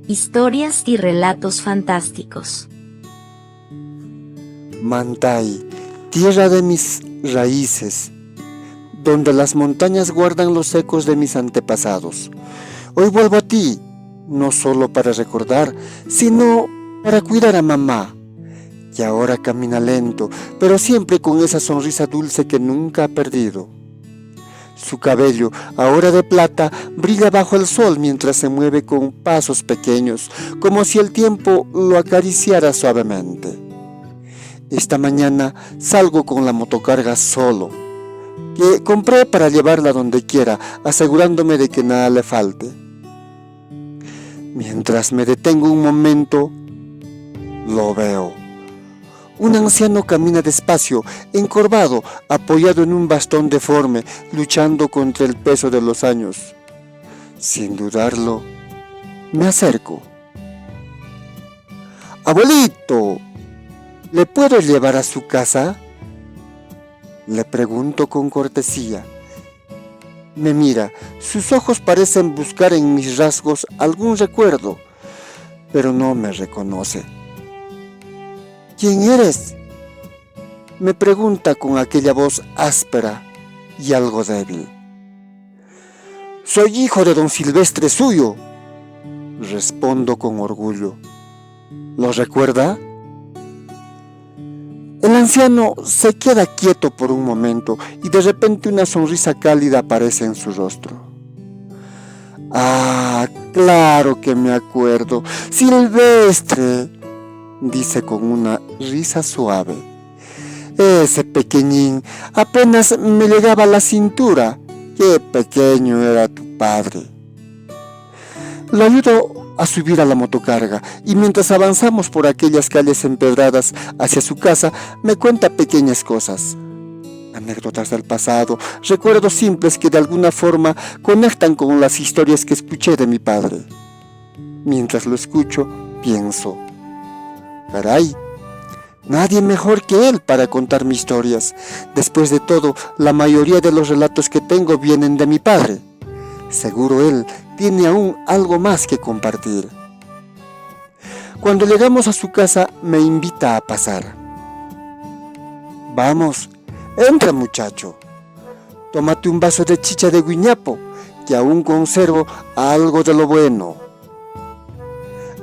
Historias y relatos fantásticos. Mantay, tierra de mis raíces, donde las montañas guardan los ecos de mis antepasados. Hoy vuelvo a ti, no solo para recordar, sino para cuidar a mamá, que ahora camina lento, pero siempre con esa sonrisa dulce que nunca ha perdido. Su cabello, ahora de plata, brilla bajo el sol mientras se mueve con pasos pequeños, como si el tiempo lo acariciara suavemente. Esta mañana salgo con la motocarga solo, que compré para llevarla donde quiera, asegurándome de que nada le falte. Mientras me detengo un momento, lo veo. Un anciano camina despacio, encorvado, apoyado en un bastón deforme, luchando contra el peso de los años. Sin dudarlo, me acerco. ¡Abuelito! ¿Le puedo llevar a su casa? Le pregunto con cortesía. Me mira, sus ojos parecen buscar en mis rasgos algún recuerdo, pero no me reconoce. ¿Quién eres?, me pregunta con aquella voz áspera y algo débil. Soy hijo de don Silvestre suyo, respondo con orgullo. ¿Lo recuerda? El anciano se queda quieto por un momento y de repente una sonrisa cálida aparece en su rostro. Ah, claro que me acuerdo, Silvestre, dice con una risa suave. Ese pequeñín apenas me llegaba a la cintura. Qué pequeño era tu padre. Lo ayudo a subir a la motocarga y mientras avanzamos por aquellas calles empedradas hacia su casa, me cuenta pequeñas cosas. Anécdotas del pasado, recuerdos simples que de alguna forma conectan con las historias que escuché de mi padre. Mientras lo escucho, pienso. Caray, nadie mejor que él para contar mis historias. Después de todo, la mayoría de los relatos que tengo vienen de mi padre. Seguro él tiene aún algo más que compartir. Cuando llegamos a su casa, me invita a pasar. Vamos, entra muchacho. Tómate un vaso de chicha de guiñapo, que aún conservo algo de lo bueno.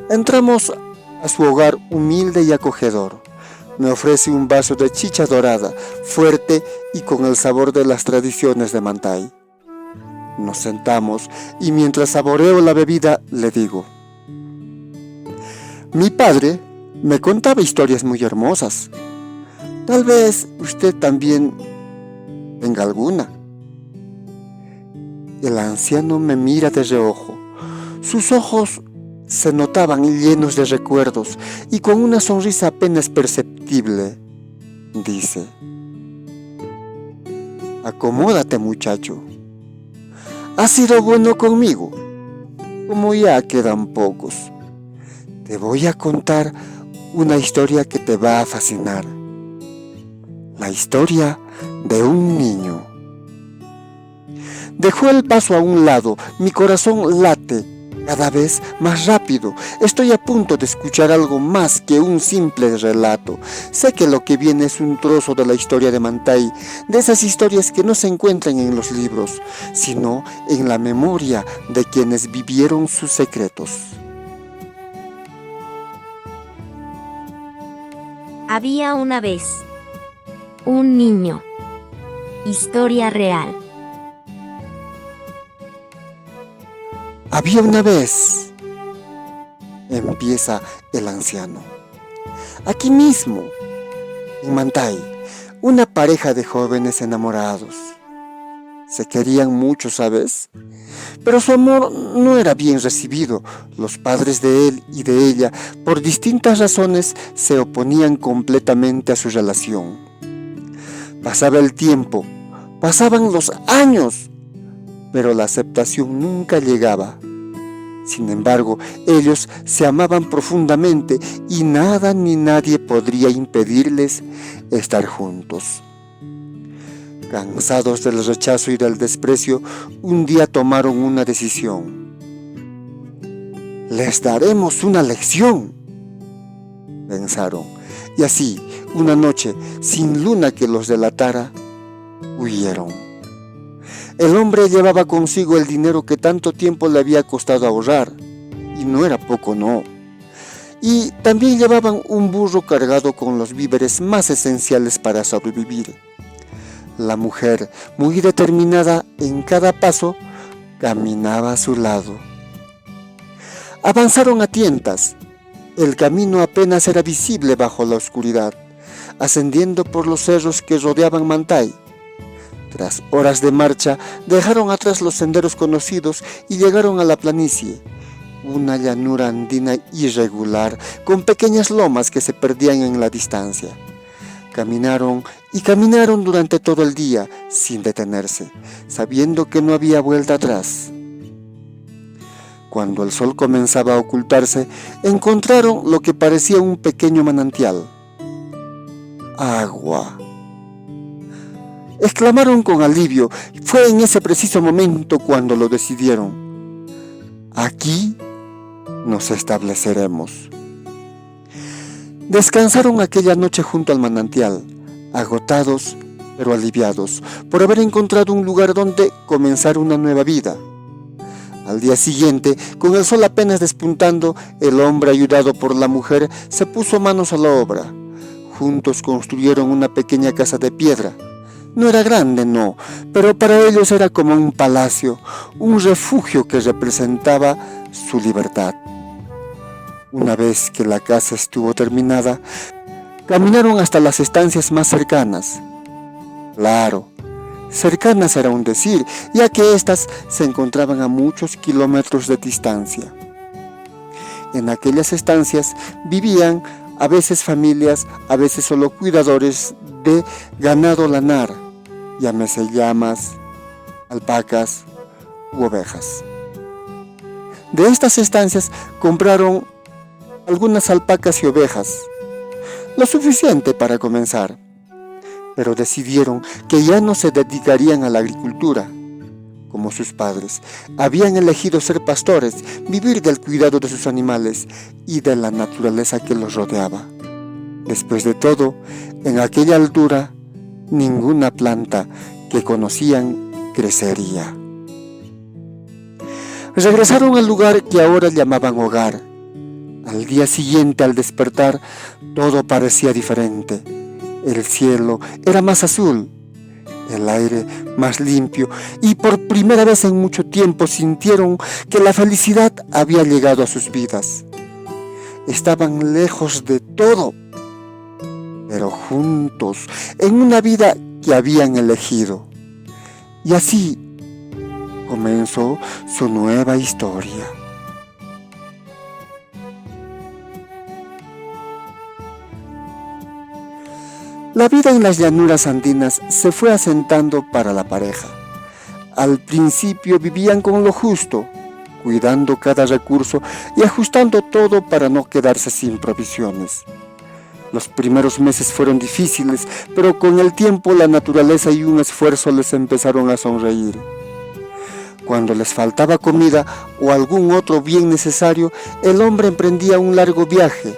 Entramos a su hogar humilde y acogedor. Me ofrece un vaso de chicha dorada, fuerte y con el sabor de las tradiciones de Mantay. Nos sentamos y mientras saboreo la bebida le digo: mi padre me contaba historias muy hermosas. Tal vez usted también tenga alguna. El anciano me mira de reojo. Sus ojos se notaban llenos de recuerdos y con una sonrisa apenas perceptible, dice: acomódate, muchacho. Has sido bueno conmigo, como ya quedan pocos. Te voy a contar una historia que te va a fascinar. La historia de un niño. Dejó el vaso a un lado, mi corazón late cada vez más rápido. Estoy a punto de escuchar algo más que un simple relato. Sé que lo que viene es un trozo de la historia de Mantay, de esas historias que no se encuentran en los libros, sino en la memoria de quienes vivieron sus secretos. Había una vez un niño. Historia real. Había una vez, empieza el anciano, aquí mismo, en Mantay, una pareja de jóvenes enamorados. Se querían mucho, ¿sabes? Pero su amor no era bien recibido. Los padres de él y de ella, por distintas razones, se oponían completamente a su relación. Pasaba el tiempo, pasaban los años, pero la aceptación nunca llegaba. Sin embargo, ellos se amaban profundamente y nada ni nadie podría impedirles estar juntos. Cansados del rechazo y del desprecio, un día tomaron una decisión. Les daremos una lección, pensaron. Y así, una noche, sin luna que los delatara, huyeron. El hombre llevaba consigo el dinero que tanto tiempo le había costado ahorrar, y no era poco, no. Y también llevaban un burro cargado con los víveres más esenciales para sobrevivir. La mujer, muy determinada en cada paso, caminaba a su lado. Avanzaron a tientas. El camino apenas era visible bajo la oscuridad, ascendiendo por los cerros que rodeaban Mantay. Tras horas de marcha, dejaron atrás los senderos conocidos y llegaron a la planicie, una llanura andina irregular, con pequeñas lomas que se perdían en la distancia. Caminaron y caminaron durante todo el día, sin detenerse, sabiendo que no había vuelta atrás. Cuando el sol comenzaba a ocultarse, encontraron lo que parecía un pequeño manantial. ¡Agua! Exclamaron con alivio. Fue en ese preciso momento cuando lo decidieron. Aquí nos estableceremos. Descansaron aquella noche junto al manantial, agotados pero aliviados por haber encontrado un lugar donde comenzar una nueva vida. Al día siguiente, con el sol apenas despuntando, el hombre, ayudado por la mujer, se puso manos a la obra. Juntos construyeron una pequeña casa de piedra. No era grande, no, pero para ellos era como un palacio, un refugio que representaba su libertad. Una vez que la casa estuvo terminada, caminaron hasta las estancias más cercanas. Claro, cercanas era un decir, ya que éstas se encontraban a muchos kilómetros de distancia. En aquellas estancias vivían a veces familias, a veces solo cuidadores de ganado lanar, llámese llamas, alpacas u ovejas. De estas estancias compraron algunas alpacas y ovejas, lo suficiente para comenzar, pero decidieron que ya no se dedicarían a la agricultura. Como sus padres, habían elegido ser pastores, vivir del cuidado de sus animales y de la naturaleza que los rodeaba. Después de todo, en aquella altura, ninguna planta que conocían crecería. Regresaron al lugar que ahora llamaban hogar. Al día siguiente, al despertar, todo parecía diferente. El cielo era más azul, el aire más limpio, y por primera vez en mucho tiempo sintieron que la felicidad había llegado a sus vidas. Estaban lejos de todo, pero juntos, en una vida que habían elegido. Y así comenzó su nueva historia. La vida en las llanuras andinas se fue asentando para la pareja. Al principio vivían con lo justo, cuidando cada recurso y ajustando todo para no quedarse sin provisiones. Los primeros meses fueron difíciles, pero con el tiempo la naturaleza y un esfuerzo les empezaron a sonreír. Cuando les faltaba comida o algún otro bien necesario, el hombre emprendía un largo viaje.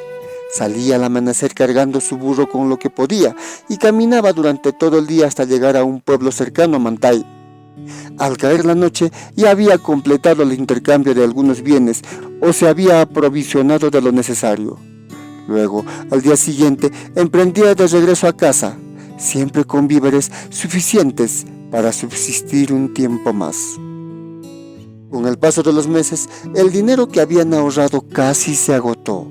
Salía al amanecer cargando su burro con lo que podía y caminaba durante todo el día hasta llegar a un pueblo cercano a Mantay. Al caer la noche ya había completado el intercambio de algunos bienes o se había aprovisionado de lo necesario. Luego, al día siguiente, emprendía de regreso a casa, siempre con víveres suficientes para subsistir un tiempo más. Con el paso de los meses, el dinero que habían ahorrado casi se agotó.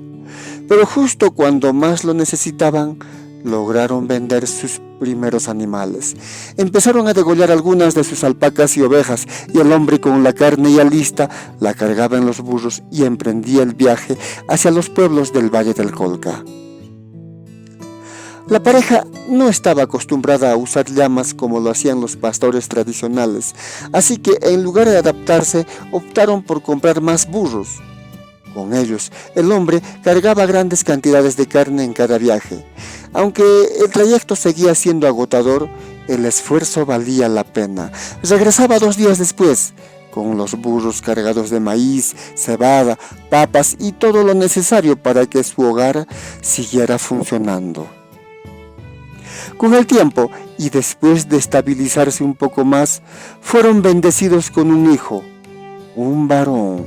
Pero justo cuando más lo necesitaban, lograron vender sus primeros animales. Empezaron a degollar algunas de sus alpacas y ovejas, y el hombre con la carne ya lista la cargaba en los burros y emprendía el viaje hacia los pueblos del Valle del Colca. La pareja no estaba acostumbrada a usar llamas como lo hacían los pastores tradicionales, así que en lugar de adaptarse, optaron por comprar más burros. Con ellos, el hombre cargaba grandes cantidades de carne en cada viaje. Aunque el trayecto seguía siendo agotador, el esfuerzo valía la pena. Regresaba 2 días después, con los burros cargados de maíz, cebada, papas y todo lo necesario para que su hogar siguiera funcionando. Con el tiempo, y después de estabilizarse un poco más, fueron bendecidos con un hijo, un varón.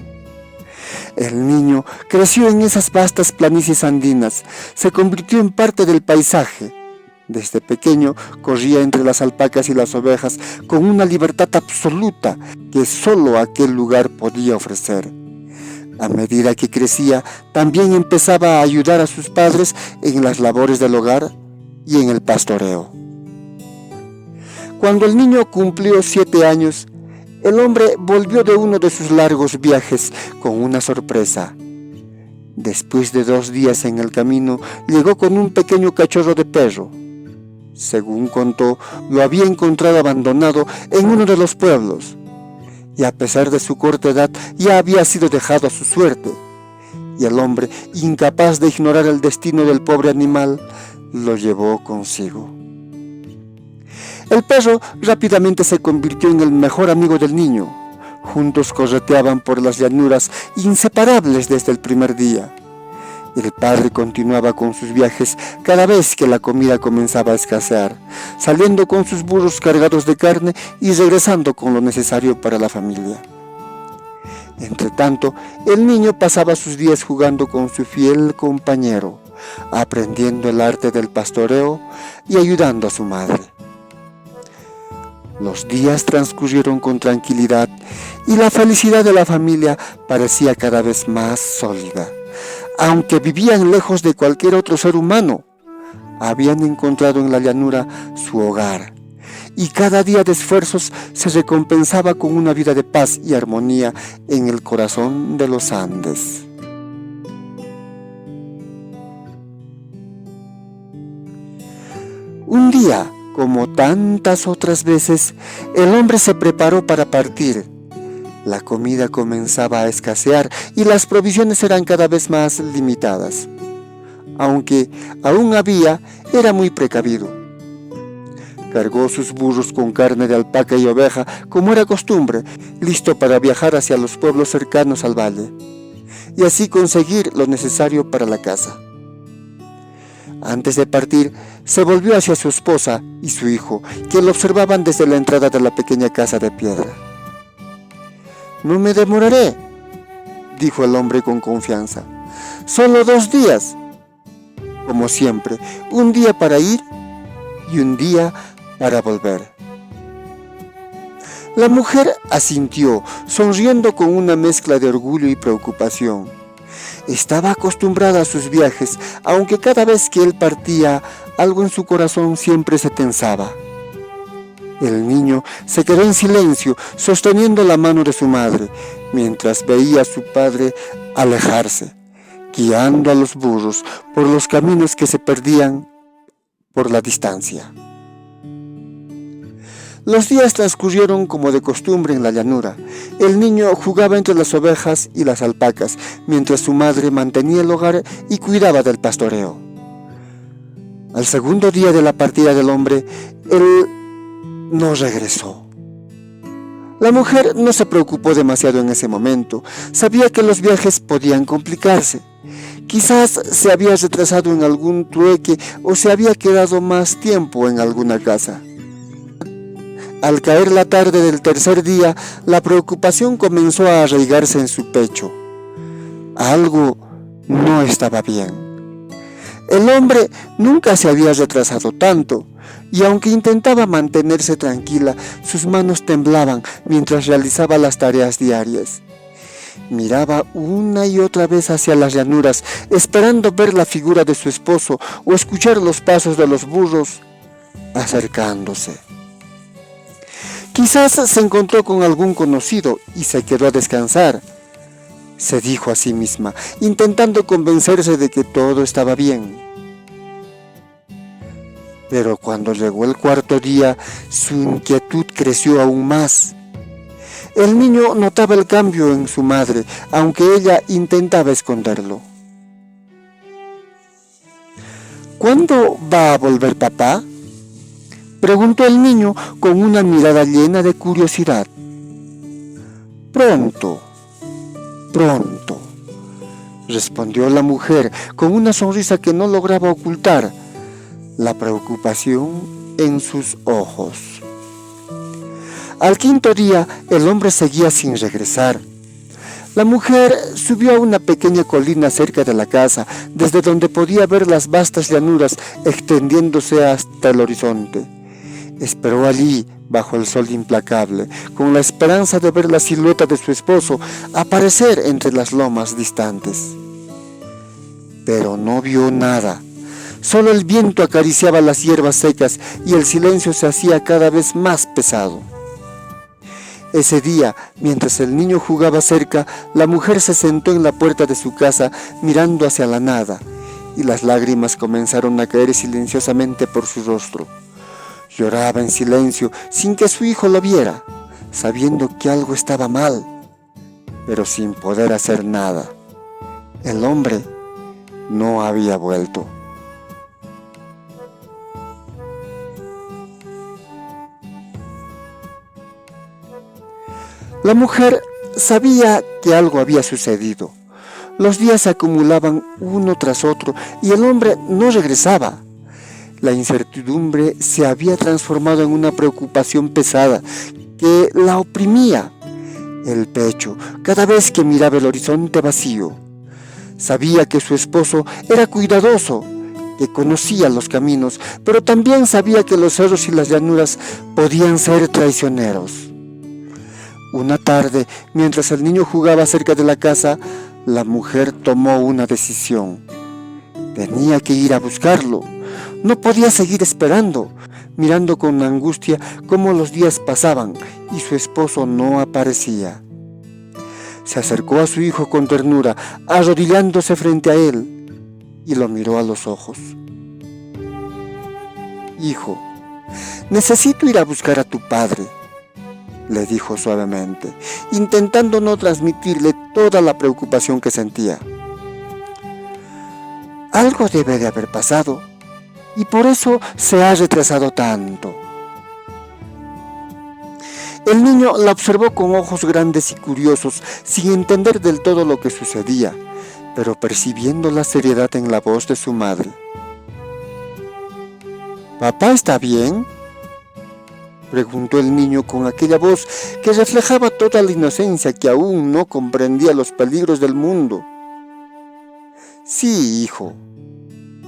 El niño creció en esas vastas planicies andinas, se convirtió en parte del paisaje. Desde pequeño corría entre las alpacas y las ovejas con una libertad absoluta que solo aquel lugar podía ofrecer. A medida que crecía, también empezaba a ayudar a sus padres en las labores del hogar y en el pastoreo. Cuando el niño cumplió 7 años, el hombre volvió de uno de sus largos viajes con una sorpresa. Después de 2 días en el camino, llegó con un pequeño cachorro de perro. Según contó, lo había encontrado abandonado en uno de los pueblos, y a pesar de su corta edad ya había sido dejado a su suerte, y el hombre, incapaz de ignorar el destino del pobre animal, lo llevó consigo. El perro rápidamente se convirtió en el mejor amigo del niño. Juntos correteaban por las llanuras, inseparables desde el primer día. El padre continuaba con sus viajes cada vez que la comida comenzaba a escasear, saliendo con sus burros cargados de carne y regresando con lo necesario para la familia. Entretanto, el niño pasaba sus días jugando con su fiel compañero, aprendiendo el arte del pastoreo y ayudando a su madre. Los días transcurrieron con tranquilidad y la felicidad de la familia parecía cada vez más sólida. Aunque vivían lejos de cualquier otro ser humano, habían encontrado en la llanura su hogar, y cada día de esfuerzos se recompensaba con una vida de paz y armonía en el corazón de los Andes. Un día, como tantas otras veces, el hombre se preparó para partir. La comida comenzaba a escasear y las provisiones eran cada vez más limitadas. Aunque aún había, era muy precavido. Cargó sus burros con carne de alpaca y oveja, como era costumbre, listo para viajar hacia los pueblos cercanos al valle, y así conseguir lo necesario para la casa. Antes de partir, se volvió hacia su esposa y su hijo, que lo observaban desde la entrada de la pequeña casa de piedra. «No me demoraré», dijo el hombre con confianza. «Solo 2 días. Como siempre, un día para ir y un día para volver». La mujer asintió, sonriendo con una mezcla de orgullo y preocupación. Estaba acostumbrada a sus viajes, aunque cada vez que él partía, algo en su corazón siempre se tensaba. El niño se quedó en silencio, sosteniendo la mano de su madre, mientras veía a su padre alejarse, guiando a los burros por los caminos que se perdían por la distancia. Los días transcurrieron como de costumbre en la llanura. El niño jugaba entre las ovejas y las alpacas, mientras su madre mantenía el hogar y cuidaba del pastoreo. Al segundo día de la partida del hombre, él no regresó. La mujer no se preocupó demasiado en ese momento. Sabía que los viajes podían complicarse. Quizás se había retrasado en algún trueque o se había quedado más tiempo en alguna casa. Al caer la tarde del tercer día, la preocupación comenzó a arraigarse en su pecho. Algo no estaba bien. El hombre nunca se había retrasado tanto, y aunque intentaba mantenerse tranquila, sus manos temblaban mientras realizaba las tareas diarias. Miraba una y otra vez hacia las llanuras, esperando ver la figura de su esposo o escuchar los pasos de los burros acercándose. Quizás se encontró con algún conocido y se quedó a descansar, se dijo a sí misma, intentando convencerse de que todo estaba bien. Pero cuando llegó el cuarto día, su inquietud creció aún más. El niño notaba el cambio en su madre, aunque ella intentaba esconderlo. ¿Cuándo va a volver papá?, preguntó el niño con una mirada llena de curiosidad. Pronto, pronto, respondió la mujer con una sonrisa que no lograba ocultar la preocupación en sus ojos. Al quinto día, el hombre seguía sin regresar. La mujer subió a una pequeña colina cerca de la casa, desde donde podía ver las vastas llanuras extendiéndose hasta el horizonte. Esperó allí, bajo el sol implacable, con la esperanza de ver la silueta de su esposo aparecer entre las lomas distantes. Pero no vio nada. Solo el viento acariciaba las hierbas secas y el silencio se hacía cada vez más pesado. Ese día, mientras el niño jugaba cerca, la mujer se sentó en la puerta de su casa mirando hacia la nada, y las lágrimas comenzaron a caer silenciosamente por su rostro. Lloraba en silencio sin que su hijo lo viera, sabiendo que algo estaba mal, pero sin poder hacer nada. El hombre no había vuelto. La mujer sabía que algo había sucedido. Los días se acumulaban uno tras otro y el hombre no regresaba. La incertidumbre se había transformado en una preocupación pesada que la oprimía el pecho cada vez que miraba el horizonte vacío. Sabía que su esposo era cuidadoso, que conocía los caminos, pero también sabía que los cerros y las llanuras podían ser traicioneros. Una tarde, mientras el niño jugaba cerca de la casa, la mujer tomó una decisión. Tenía que ir a buscarlo. No podía seguir esperando, mirando con angustia cómo los días pasaban y su esposo no aparecía. Se acercó a su hijo con ternura, arrodillándose frente a él, y lo miró a los ojos. «Hijo, necesito ir a buscar a tu padre», le dijo suavemente, intentando no transmitirle toda la preocupación que sentía. «Algo debe de haber pasado, y por eso se ha retrasado tanto». El niño la observó con ojos grandes y curiosos, sin entender del todo lo que sucedía, pero percibiendo la seriedad en la voz de su madre. «¿Papá está bien?», preguntó el niño con aquella voz que reflejaba toda la inocencia que aún no comprendía los peligros del mundo. «Sí, hijo»,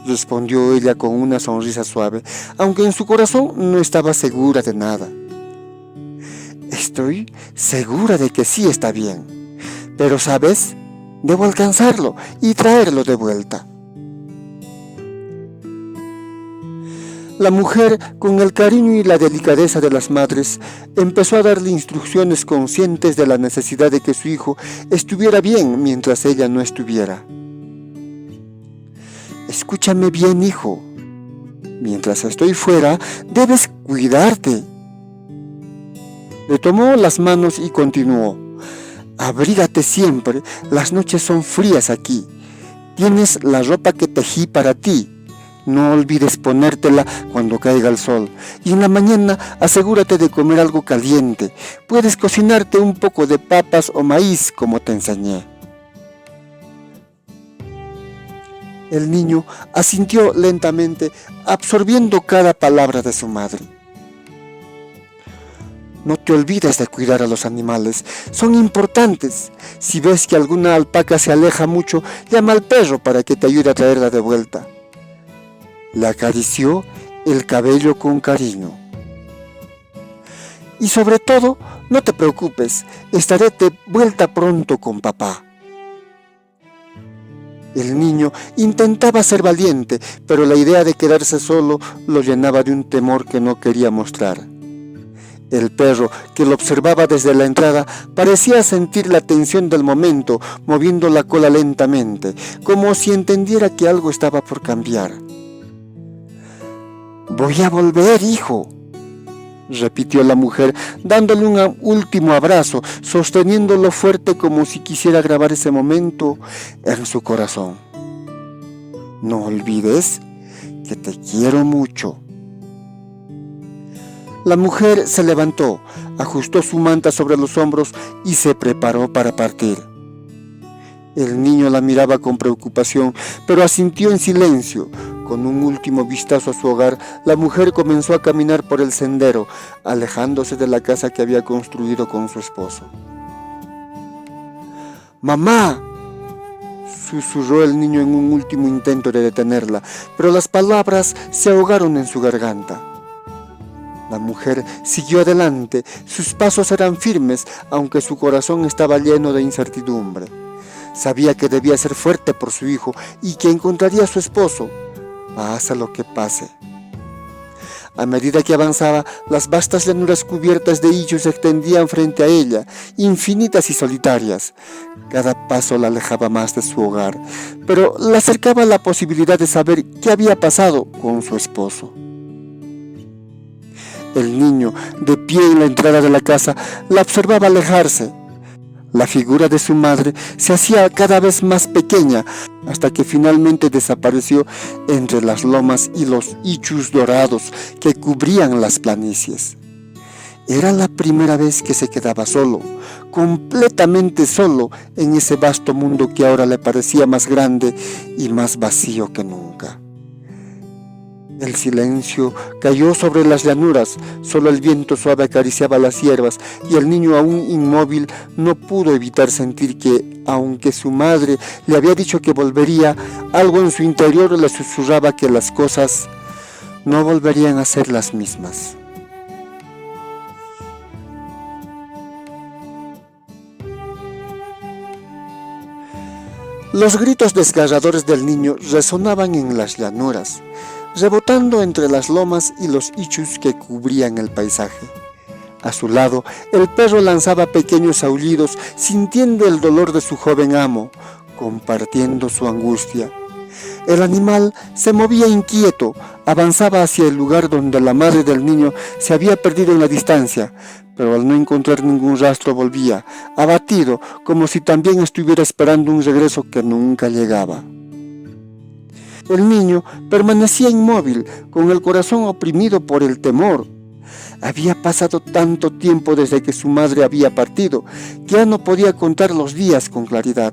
respondió ella con una sonrisa suave, aunque en su corazón no estaba segura de nada. «Estoy segura de que sí está bien, pero ¿sabes? Debo alcanzarlo y traerlo de vuelta». La mujer, con el cariño y la delicadeza de las madres, empezó a darle instrucciones conscientes de la necesidad de que su hijo estuviera bien mientras ella no estuviera. «Escúchame bien, hijo. Mientras estoy fuera, debes cuidarte». Le tomó las manos y continuó. «Abrígate siempre, las noches son frías aquí. Tienes la ropa que tejí para ti. No olvides ponértela cuando caiga el sol. Y en la mañana asegúrate de comer algo caliente. Puedes cocinarte un poco de papas o maíz como te enseñé». El niño asintió lentamente, absorbiendo cada palabra de su madre. «No te olvides de cuidar a los animales, son importantes. Si ves que alguna alpaca se aleja mucho, llama al perro para que te ayude a traerla de vuelta». Le acarició el cabello con cariño. «Y sobre todo, no te preocupes, estaré de vuelta pronto con papá». El niño intentaba ser valiente, pero la idea de quedarse solo lo llenaba de un temor que no quería mostrar. El perro, que lo observaba desde la entrada, parecía sentir la tensión del momento, moviendo la cola lentamente, como si entendiera que algo estaba por cambiar. «Voy a volver, hijo», repitió la mujer, dándole un último abrazo, sosteniéndolo fuerte como si quisiera grabar ese momento en su corazón. «No olvides que te quiero mucho». La mujer se levantó, ajustó su manta sobre los hombros y se preparó para partir. El niño la miraba con preocupación, pero asintió en silencio. Con un último vistazo a su hogar, la mujer comenzó a caminar por el sendero, alejándose de la casa que había construido con su esposo. ¡Mamá!, susurró el niño en un último intento de detenerla, pero las palabras se ahogaron en su garganta. La mujer siguió adelante, sus pasos eran firmes, aunque su corazón estaba lleno de incertidumbre. Sabía que debía ser fuerte por su hijo y que encontraría a su esposo, pase lo que pase. A medida que avanzaba, las vastas llanuras cubiertas de higos se extendían frente a ella, infinitas y solitarias. Cada paso la alejaba más de su hogar, pero la acercaba a la posibilidad de saber qué había pasado con su esposo. El niño, de pie en la entrada de la casa, la observaba alejarse. La figura de su madre se hacía cada vez más pequeña, hasta que finalmente desapareció entre las lomas y los ichus dorados que cubrían las planicies. Era la primera vez que se quedaba solo, completamente solo en ese vasto mundo que ahora le parecía más grande y más vacío que nunca. El silencio cayó sobre las llanuras, solo el viento suave acariciaba las hierbas y el niño, aún inmóvil, no pudo evitar sentir que, aunque su madre le había dicho que volvería, algo en su interior le susurraba que las cosas no volverían a ser las mismas. Los gritos desgarradores del niño resonaban en las llanuras, rebotando entre las lomas y los ichus que cubrían el paisaje. A su lado, el perro lanzaba pequeños aullidos, sintiendo el dolor de su joven amo, compartiendo su angustia. El animal se movía inquieto, avanzaba hacia el lugar donde la madre del niño se había perdido en la distancia, pero al no encontrar ningún rastro volvía, abatido, como si también estuviera esperando un regreso que nunca llegaba. El niño permanecía inmóvil, con el corazón oprimido por el temor. Había pasado tanto tiempo desde que su madre había partido, que ya no podía contar los días con claridad.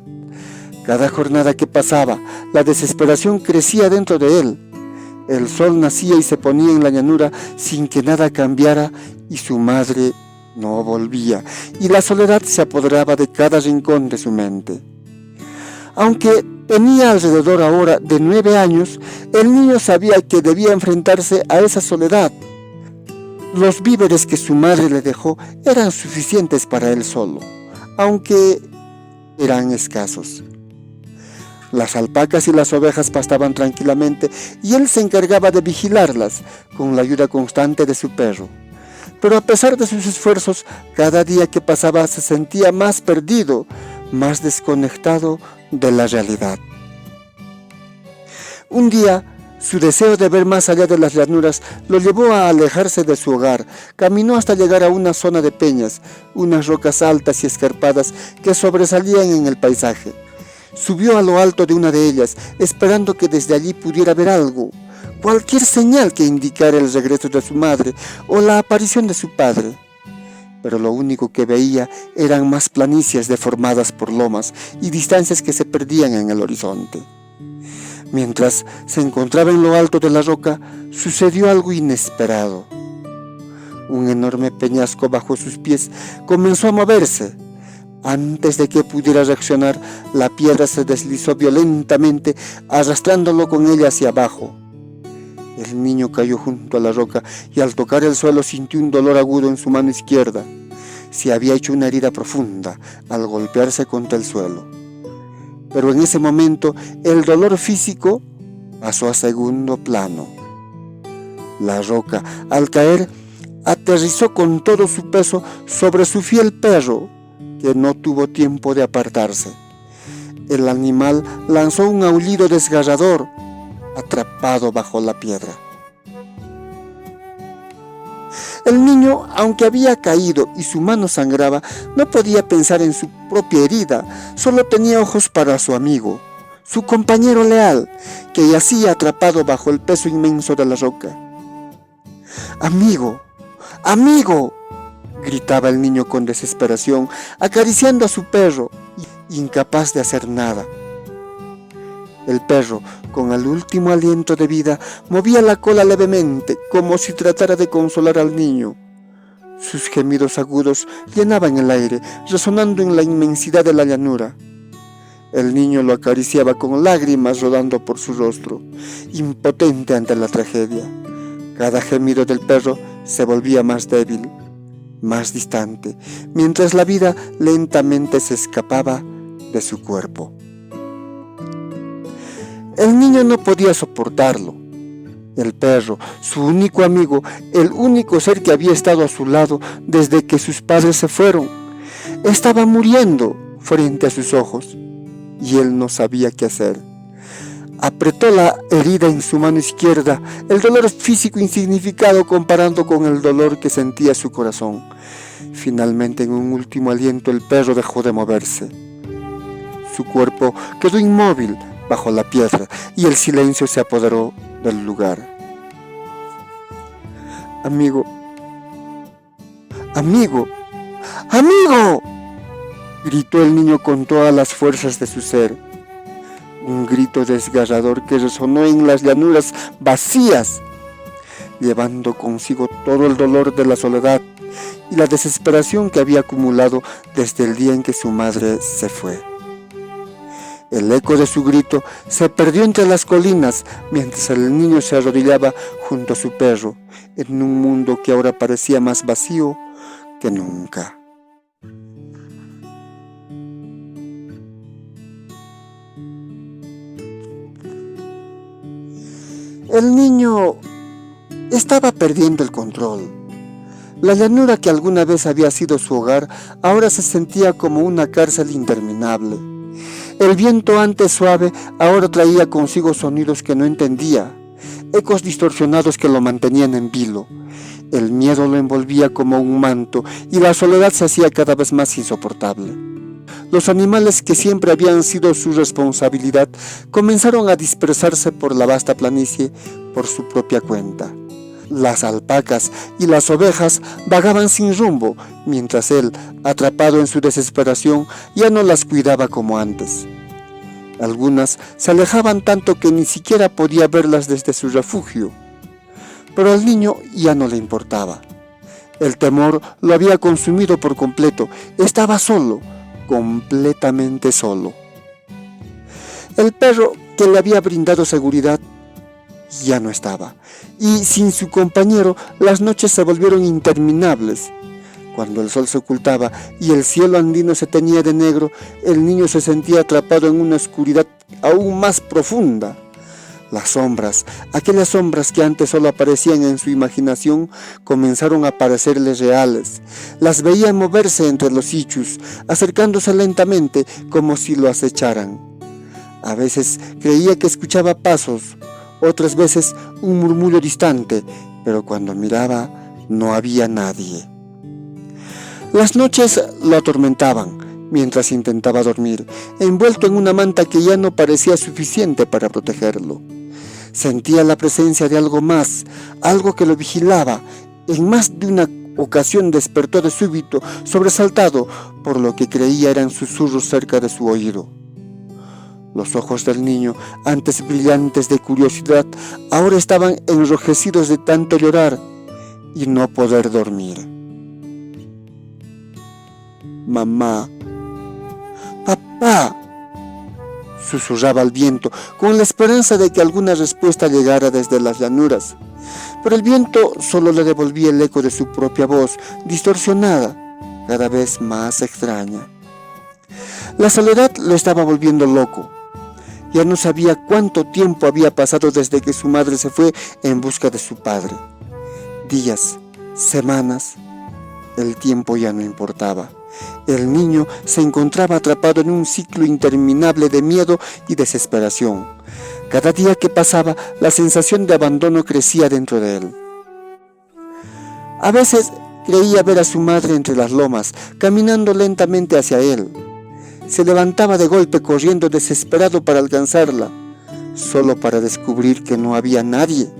Cada jornada que pasaba, la desesperación crecía dentro de él. El sol nacía y se ponía en la llanura sin que nada cambiara, y su madre no volvía, y la soledad se apoderaba de cada rincón de su mente. Aunque tenía alrededor ahora de 9 años, el niño sabía que debía enfrentarse a esa soledad. Los víveres que su madre le dejó eran suficientes para él solo, aunque eran escasos. Las alpacas y las ovejas pastaban tranquilamente y él se encargaba de vigilarlas con la ayuda constante de su perro. Pero a pesar de sus esfuerzos, cada día que pasaba se sentía más perdido, más desconectado de la realidad. Un día, su deseo de ver más allá de las llanuras lo llevó a alejarse de su hogar. Caminó hasta llegar a una zona de peñas, unas rocas altas y escarpadas que sobresalían en el paisaje. Subió a lo alto de una de ellas, esperando que desde allí pudiera ver algo, cualquier señal que indicara el regreso de su madre o la aparición de su padre. Pero lo único que veía eran más planicies deformadas por lomas y distancias que se perdían en el horizonte. Mientras se encontraba en lo alto de la roca, sucedió algo inesperado. Un enorme peñasco bajo sus pies comenzó a moverse. Antes de que pudiera reaccionar, la piedra se deslizó violentamente, arrastrándolo con ella hacia abajo. El niño cayó junto a la roca y al tocar el suelo sintió un dolor agudo en su mano izquierda. Se había hecho una herida profunda al golpearse contra el suelo. Pero en ese momento el dolor físico pasó a segundo plano. La roca, al caer, aterrizó con todo su peso sobre su fiel perro, que no tuvo tiempo de apartarse. El animal lanzó un aullido desgarrador, atrapado bajo la piedra. El niño, aunque había caído y su mano sangraba, no podía pensar en su propia herida, solo tenía ojos para su amigo, su compañero leal, que yacía atrapado bajo el peso inmenso de la roca. Amigo, ¡Amigo!, gritaba el niño con desesperación, acariciando a su perro, incapaz de hacer nada. El perro, con el último aliento de vida, movía la cola levemente, como si tratara de consolar al niño. Sus gemidos agudos llenaban el aire, resonando en la inmensidad de la llanura. El niño lo acariciaba con lágrimas rodando por su rostro, impotente ante la tragedia. Cada gemido del perro se volvía más débil, más distante, mientras la vida lentamente se escapaba de su cuerpo. El niño no podía soportarlo. El perro, su único amigo, el único ser que había estado a su lado desde que sus padres se fueron, estaba muriendo frente a sus ojos y él no sabía qué hacer. Apretó la herida en su mano izquierda, el dolor físico insignificado comparando con el dolor que sentía su corazón. Finalmente, en un último aliento, el perro dejó de moverse. Su cuerpo quedó inmóvil bajo la piedra y el silencio se apoderó del lugar. ¡Amigo! ¡Amigo! ¡Amigo!, gritó el niño con todas las fuerzas de su ser. Un grito desgarrador que resonó en las llanuras vacías, llevando consigo todo el dolor de la soledad y la desesperación que había acumulado desde el día en que su madre se fue. El eco de su grito se perdió entre las colinas mientras el niño se arrodillaba junto a su perro en un mundo que ahora parecía más vacío que nunca. El niño estaba perdiendo el control. La llanura que alguna vez había sido su hogar ahora se sentía como una cárcel interminable. El viento antes suave ahora traía consigo sonidos que no entendía, ecos distorsionados que lo mantenían en vilo. El miedo lo envolvía como un manto y la soledad se hacía cada vez más insoportable. Los animales que siempre habían sido su responsabilidad comenzaron a dispersarse por la vasta planicie por su propia cuenta. Las alpacas y las ovejas vagaban sin rumbo, mientras él, atrapado en su desesperación, ya no las cuidaba como antes. Algunas se alejaban tanto que ni siquiera podía verlas desde su refugio. Pero al niño ya no le importaba. El temor lo había consumido por completo. Estaba solo, completamente solo. El perro que le había brindado seguridad ya no estaba, y sin su compañero las noches se volvieron interminables. Cuando el sol se ocultaba y el cielo andino se teñía de negro, el niño se sentía atrapado en una oscuridad aún más profunda. Las sombras, aquellas sombras que antes solo aparecían en su imaginación, comenzaron a parecerle reales. Las veía moverse entre los ichus, acercándose lentamente como si lo acecharan. A veces creía que escuchaba pasos, otras veces un murmullo distante, pero cuando miraba no había nadie. Las noches lo atormentaban mientras intentaba dormir, envuelto en una manta que ya no parecía suficiente para protegerlo. Sentía la presencia de algo más, algo que lo vigilaba. En más de una ocasión despertó de súbito, sobresaltado por lo que creía eran susurros cerca de su oído. Los ojos del niño, antes brillantes de curiosidad, ahora estaban enrojecidos de tanto llorar y no poder dormir. «Mamá, papá», susurraba al viento, con la esperanza de que alguna respuesta llegara desde las llanuras. Pero el viento solo le devolvía el eco de su propia voz, distorsionada, cada vez más extraña. La soledad lo estaba volviendo loco. Ya no sabía cuánto tiempo había pasado desde que su madre se fue en busca de su padre. Días, semanas, el tiempo ya no importaba. El niño se encontraba atrapado en un ciclo interminable de miedo y desesperación. Cada día que pasaba, la sensación de abandono crecía dentro de él. A veces creía ver a su madre entre las lomas, caminando lentamente hacia él. Se levantaba de golpe corriendo desesperado para alcanzarla, solo para descubrir que no había nadie.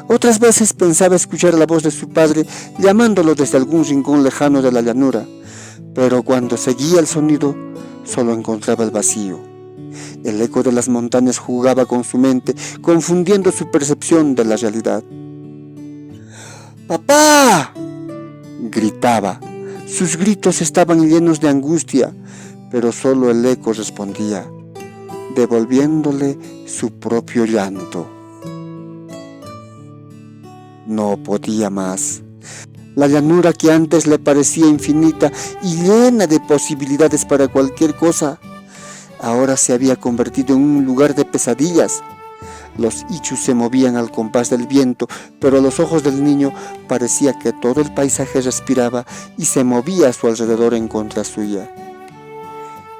Otras veces pensaba escuchar la voz de su padre llamándolo desde algún rincón lejano de la llanura, pero cuando seguía el sonido, solo encontraba el vacío. El eco de las montañas jugaba con su mente, confundiendo su percepción de la realidad. ¡Papá!, gritaba. Sus gritos estaban llenos de angustia, pero solo el eco respondía, devolviéndole su propio llanto. No podía más. La llanura que antes le parecía infinita y llena de posibilidades para cualquier cosa, ahora se había convertido en un lugar de pesadillas. Los ichus se movían al compás del viento, pero a los ojos del niño parecía que todo el paisaje respiraba y se movía a su alrededor en contra suya.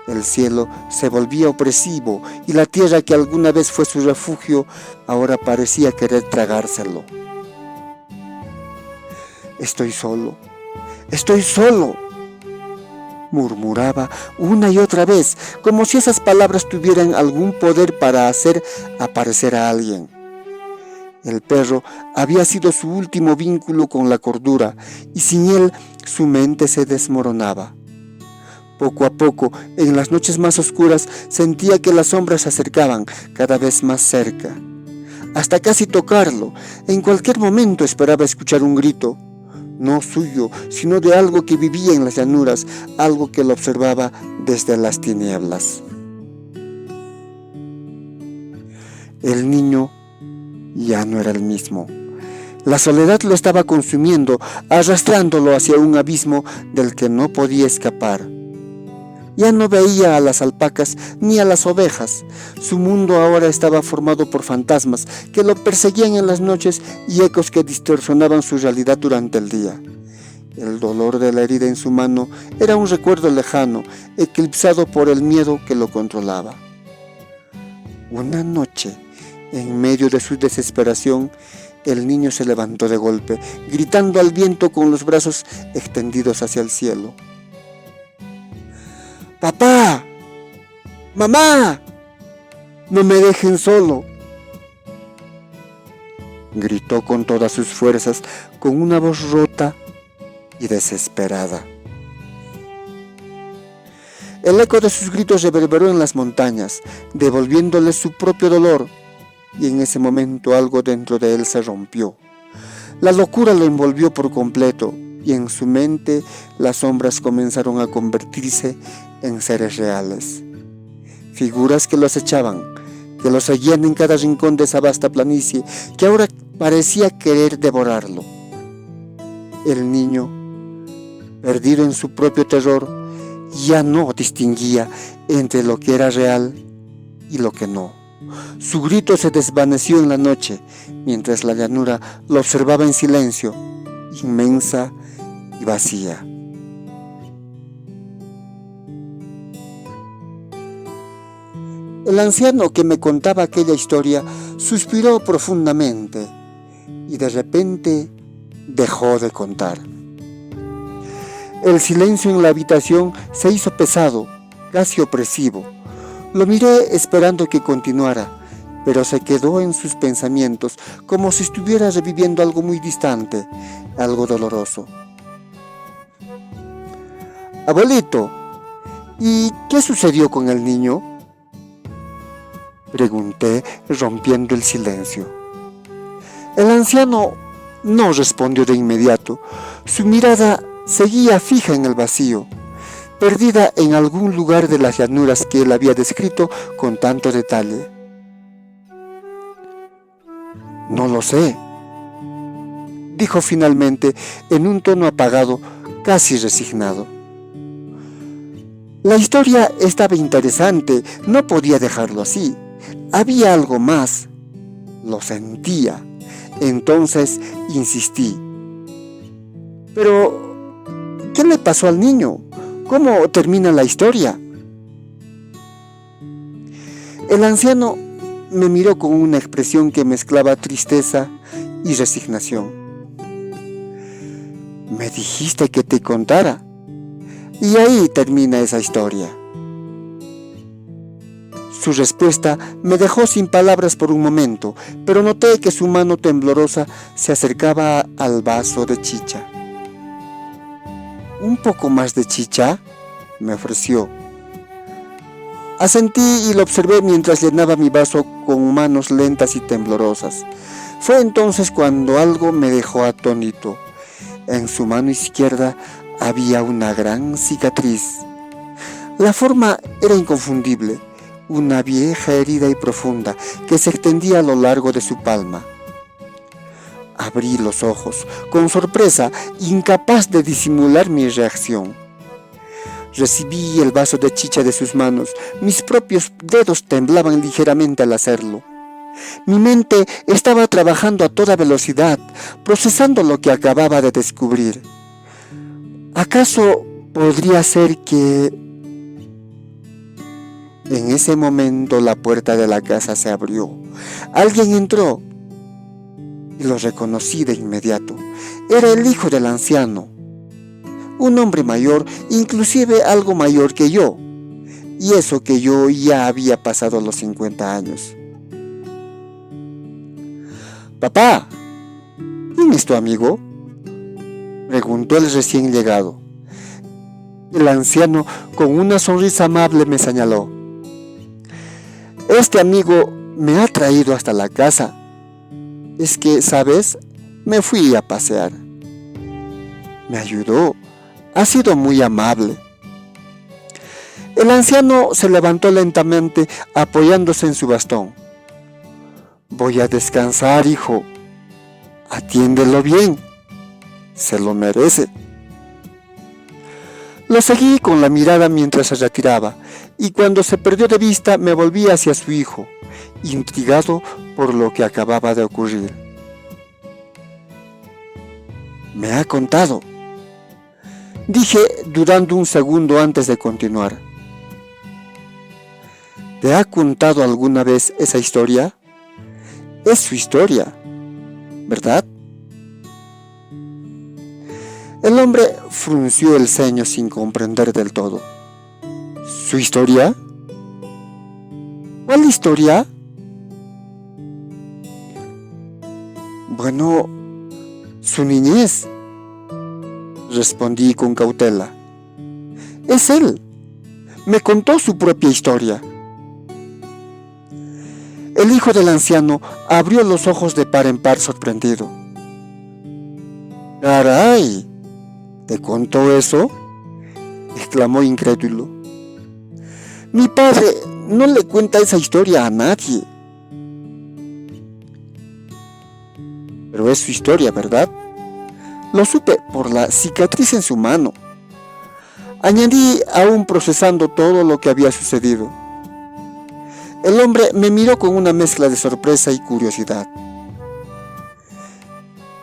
El cielo se volvía opresivo y la tierra que alguna vez fue su refugio, ahora parecía querer tragárselo. Estoy solo, murmuraba una y otra vez, como si esas palabras tuvieran algún poder para hacer aparecer a alguien. El perro había sido su último vínculo con la cordura, y sin él su mente se desmoronaba. Poco a poco, en las noches más oscuras, sentía que las sombras se acercaban cada vez más cerca. Hasta casi tocarlo, en cualquier momento esperaba escuchar un grito, no suyo, sino de algo que vivía en las llanuras, algo que lo observaba desde las tinieblas. El niño ya no era el mismo. La soledad lo estaba consumiendo, arrastrándolo hacia un abismo del que no podía escapar. Ya no veía a las alpacas ni a las ovejas. Su mundo ahora estaba formado por fantasmas que lo perseguían en las noches y ecos que distorsionaban su realidad durante el día. El dolor de la herida en su mano era un recuerdo lejano, eclipsado por el miedo que lo controlaba. Una noche, en medio de su desesperación, el niño se levantó de golpe, gritando al viento con los brazos extendidos hacia el cielo. ¡Papá! ¡Mamá! ¡No me dejen solo!, gritó con todas sus fuerzas, con una voz rota y desesperada. El eco de sus gritos reverberó en las montañas, devolviéndole su propio dolor, y en ese momento algo dentro de él se rompió. La locura lo envolvió por completo, y en su mente las sombras comenzaron a convertirse en seres reales. Figuras que lo acechaban, que lo seguían en cada rincón de esa vasta planicie, que ahora parecía querer devorarlo. El niño, perdido en su propio terror, ya no distinguía entre lo que era real y lo que no. Su grito se desvaneció en la noche, mientras la llanura lo observaba en silencio, inmensa y vacía. El anciano que me contaba aquella historia suspiró profundamente y de repente dejó de contar. El silencio en la habitación se hizo pesado, casi opresivo. Lo miré esperando que continuara, pero se quedó en sus pensamientos como si estuviera reviviendo algo muy distante, algo doloroso. Abuelito, ¿y qué sucedió con el niño?, pregunté, rompiendo el silencio. El anciano no respondió de inmediato. Su mirada seguía fija en el vacío, perdida en algún lugar de las llanuras que él había descrito con tanto detalle. No lo sé, dijo finalmente en un tono apagado, casi resignado. La historia estaba interesante, no podía dejarlo así. Había algo más, lo sentía. Entonces insistí. Pero, ¿qué le pasó al niño? ¿Cómo termina la historia? El anciano me miró con una expresión que mezclaba tristeza y resignación. Me dijiste que te contara, y ahí termina esa historia. Su respuesta me dejó sin palabras por un momento, pero noté que su mano temblorosa se acercaba al vaso de chicha. ¿Un poco más de chicha?, me ofreció. Asentí y lo observé mientras llenaba mi vaso con manos lentas y temblorosas. Fue entonces cuando algo me dejó atónito. En su mano izquierda había una gran cicatriz. La forma era inconfundible, una vieja herida y profunda que se extendía a lo largo de su palma. Abrí los ojos, con sorpresa, incapaz de disimular mi reacción. Recibí el vaso de chicha de sus manos. Mis propios dedos temblaban ligeramente al hacerlo. Mi mente estaba trabajando a toda velocidad, procesando lo que acababa de descubrir. ¿Acaso podría ser que...? En ese momento la puerta de la casa se abrió. Alguien entró y lo reconocí de inmediato. Era el hijo del anciano. Un hombre mayor, inclusive algo mayor que yo, y eso que yo ya había pasado los 50 años. «Papá, ¿quién es tu amigo?», preguntó el recién llegado. El anciano, con una sonrisa amable, me señaló. «Este amigo me ha traído hasta la casa. Es que, ¿sabes? Me fui a pasear. Me ayudó. Ha sido muy amable». El anciano se levantó lentamente, apoyándose en su bastón. «Voy a descansar, hijo. Atiéndelo bien. Se lo merece». Lo seguí con la mirada mientras se retiraba, y cuando se perdió de vista me volví hacia su hijo, intrigado por lo que acababa de ocurrir. «Me ha contado», dije dudando un segundo antes de continuar. «¿Te ha contado alguna vez esa historia? Es su historia, ¿verdad?». El hombre frunció el ceño sin comprender del todo. ¿Su historia? ¿Cuál historia? Bueno, su niñez, respondí con cautela. Es él. Me contó su propia historia. El hijo del anciano abrió los ojos de par en par sorprendido. «¡Caray! ¿Te contó eso?», exclamó incrédulo. «Mi padre no le cuenta esa historia a nadie». «Pero es su historia, ¿verdad?». «Lo supe por la cicatriz en su mano», añadí, aún procesando todo lo que había sucedido. El hombre me miró con una mezcla de sorpresa y curiosidad.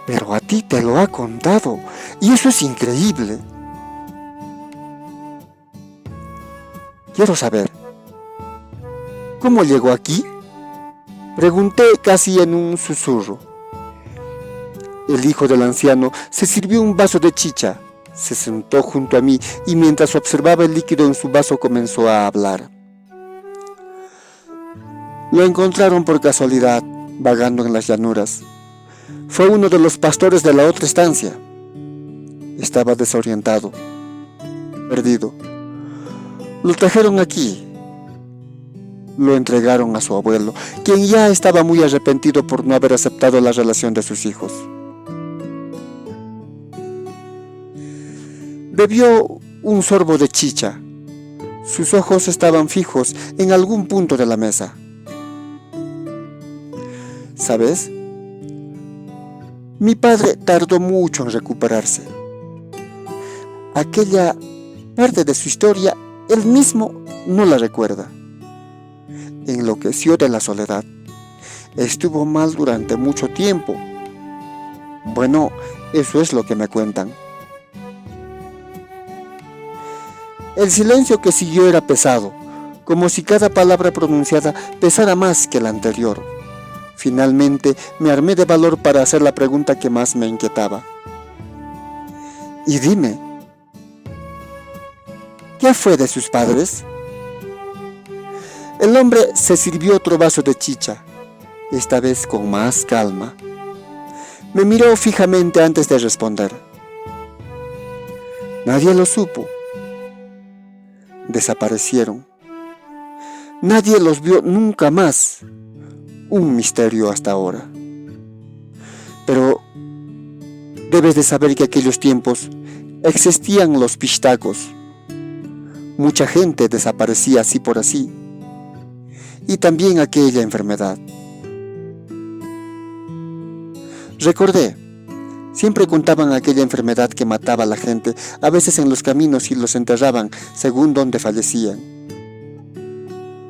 «Pero a ti te lo ha contado, y eso es increíble». «Quiero saber, ¿cómo llegó aquí?», pregunté casi en un susurro. El hijo del anciano se sirvió un vaso de chicha, se sentó junto a mí y mientras observaba el líquido en su vaso comenzó a hablar. «Lo encontraron por casualidad, vagando en las llanuras. Fue uno de los pastores de la otra estancia. Estaba desorientado, perdido. Lo trajeron aquí. Lo entregaron a su abuelo, quien ya estaba muy arrepentido por no haber aceptado la relación de sus hijos. Bebió un sorbo de chicha. Sus ojos estaban fijos en algún punto de la mesa. ¿Sabes? Mi padre tardó mucho en recuperarse. Aquella parte de su historia él mismo no la recuerda. Enloqueció de la soledad. Estuvo mal durante mucho tiempo. Bueno, eso es lo que me cuentan». El silencio que siguió era pesado, como si cada palabra pronunciada pesara más que la anterior. Finalmente me armé de valor para hacer la pregunta que más me inquietaba. «Y dime, ¿qué fue de sus padres?». El hombre se sirvió otro vaso de chicha, esta vez con más calma. Me miró fijamente antes de responder. Nadie lo supo. Desaparecieron. Nadie los vio nunca más. Un misterio hasta ahora. Pero debes de saber que aquellos tiempos existían los pistacos. Mucha gente desaparecía así por así. Y también aquella enfermedad. Recordé, siempre contaban aquella enfermedad que mataba a la gente, a veces en los caminos, y los enterraban según donde fallecían.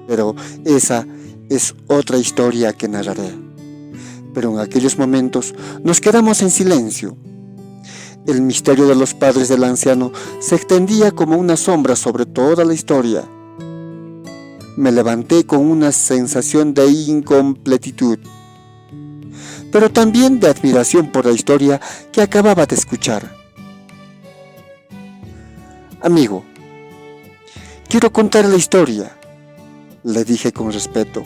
Pero esa es otra historia que narraré. Pero en aquellos momentos nos quedamos en silencio. El misterio de los padres del anciano se extendía como una sombra sobre toda la historia. Me levanté con una sensación de incompletitud, pero también de admiración por la historia que acababa de escuchar. Amigo, quiero contar la historia, le dije con respeto.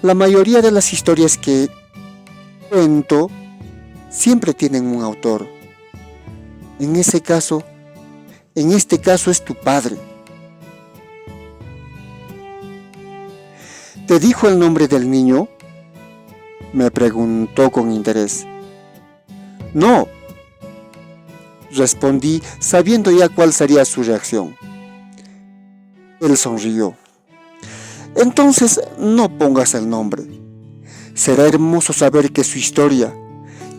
La mayoría de las historias que cuento siempre tienen un autor. En este caso es tu padre. ¿Te dijo el nombre del niño?, me preguntó con interés. No, respondí sabiendo ya cuál sería su reacción. Él sonrió. Entonces no pongas el nombre. Será hermoso saber que su historia,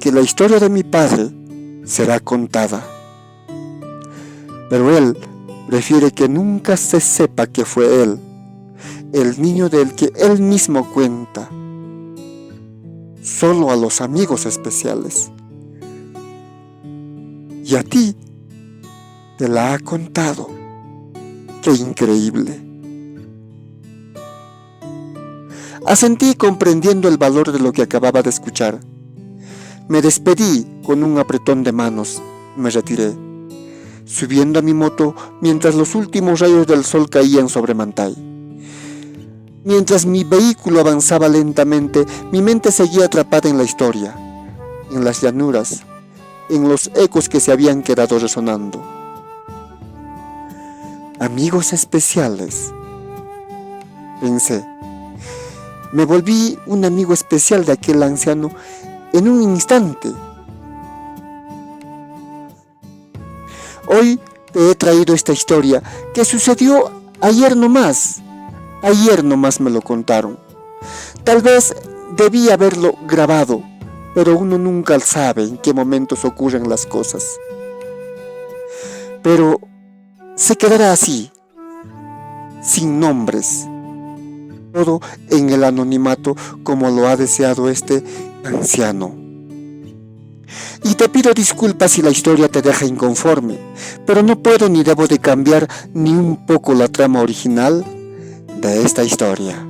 que la historia de mi padre, será contada. Pero él prefiere que nunca se sepa que fue él, el niño del que él mismo cuenta. Solo a los amigos especiales. Y a ti te la ha contado. ¡Qué increíble! Asentí comprendiendo el valor de lo que acababa de escuchar. Me despedí con un apretón de manos y me retiré, subiendo a mi moto mientras los últimos rayos del sol caían sobre Mantay. Mientras mi vehículo avanzaba lentamente, mi mente seguía atrapada en la historia, en las llanuras, en los ecos que se habían quedado resonando. Amigos especiales, pensé. Me volví un amigo especial de aquel anciano en un instante. Hoy te he traído esta historia que sucedió ayer nomás. Ayer nomás me lo contaron. Tal vez debí haberlo grabado, pero uno nunca sabe en qué momentos ocurren las cosas. Pero se quedará así, sin nombres, todo en el anonimato como lo ha deseado este anciano. Y te pido disculpas si la historia te deja inconforme, pero no puedo ni debo de cambiar ni un poco la trama original de esta historia.